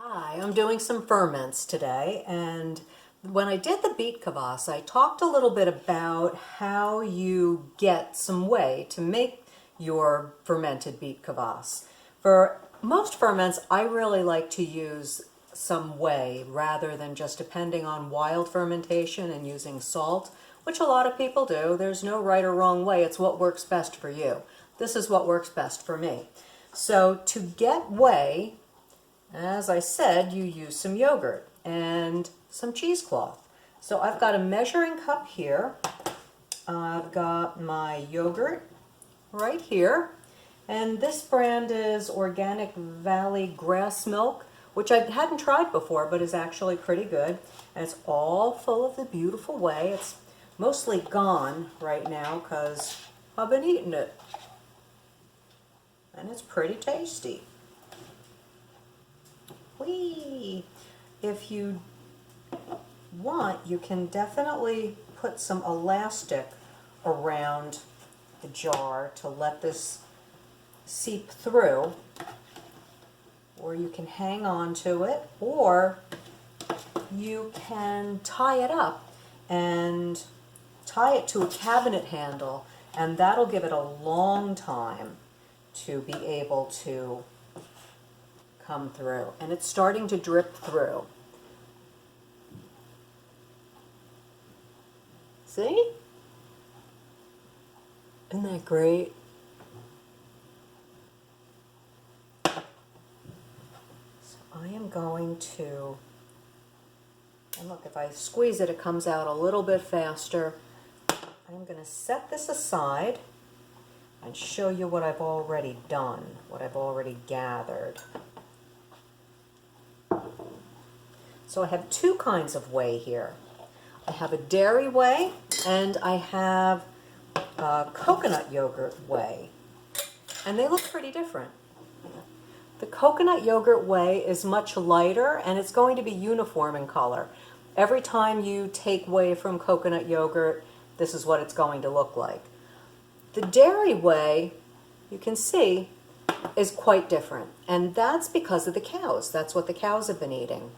Hi, I'm doing some ferments today, and when I did the beet kvass, I talked a little bit about how you get some whey to make your fermented beet kvass. For most ferments, I really like to use some whey rather than just depending on wild fermentation and using salt, which a lot of people do. There's no right or wrong way. It's what works best for you. This is what works best for me. So to get whey, as I said, you use some yogurt and some cheesecloth. So I've got a measuring cup here. I've got my yogurt right here. And this brand is Organic Valley Grass Milk, which I hadn't tried before, but is actually pretty good. And it's all full of the beautiful whey. It's mostly gone right now because I've been eating it. And it's pretty tasty. Whee! If you want, you can definitely put some elastic around the jar to let this seep through, or you can hang on to it, or you can tie it up and tie it to a cabinet handle, and that'll give it a long time to be able to come through. And it's starting to drip through. See? Isn't that great? So I am going to, and look, if I squeeze it, it comes out a little bit faster. I'm going to set this aside and show you what I've already done, what I've already gathered. So I have two kinds of whey here. I have a dairy whey and I have a coconut yogurt whey. And they look pretty different. The coconut yogurt whey is much lighter and it's going to be uniform in color. Every time you take whey from coconut yogurt, this is what it's going to look like. The dairy whey, you can see, is quite different. And that's because of the cows. That's what the cows have been eating.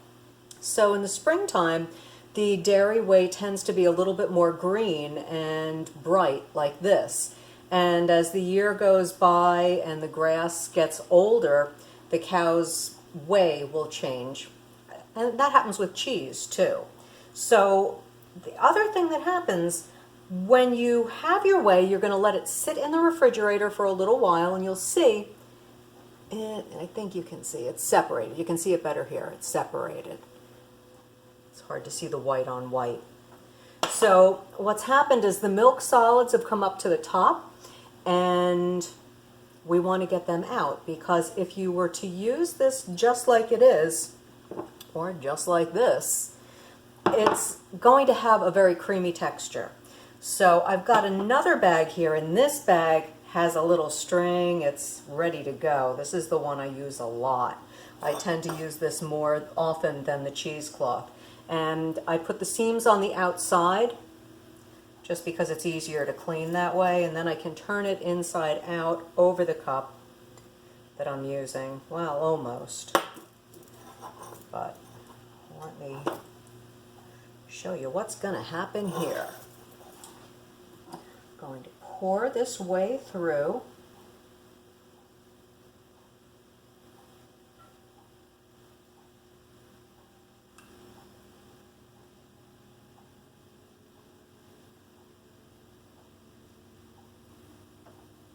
So in the springtime, the dairy whey tends to be a little bit more green and bright like this. And as the year goes by and the grass gets older, the cow's whey will change. And that happens with cheese too. So the other thing that happens, when you have your whey, you're going to let it sit in the refrigerator for a little while, and you'll see, I think you can see, it's separated. You can see it better here. It's separated. It's hard to see the white on white. So what's happened is the milk solids have come up to the top, and we want to get them out, because if you were to use this just like it is, or just like this, it's going to have a very creamy texture. So I've got another bag here, and this bag has a little string. It's ready to go. This is the one I use a lot. I tend to use this more often than the cheesecloth. And I put the seams on the outside just because it's easier to clean that way, and then I can turn it inside out over the cup that I'm using. Well, almost. But let me show you what's going to happen here. I'm going to pour this whey through.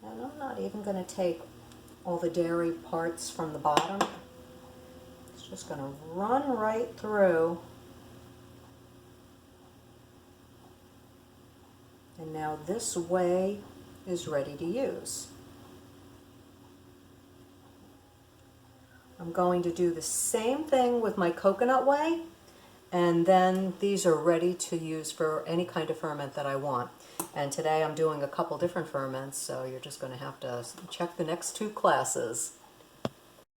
And I'm not even going to take all the dairy parts from the bottom. It's just going to run right through. And now this whey is ready to use. I'm going to do the same thing with my coconut whey, and then these are ready to use for any kind of ferment that I want. And today I'm doing a couple different ferments, so you're just going to have to check the next two classes.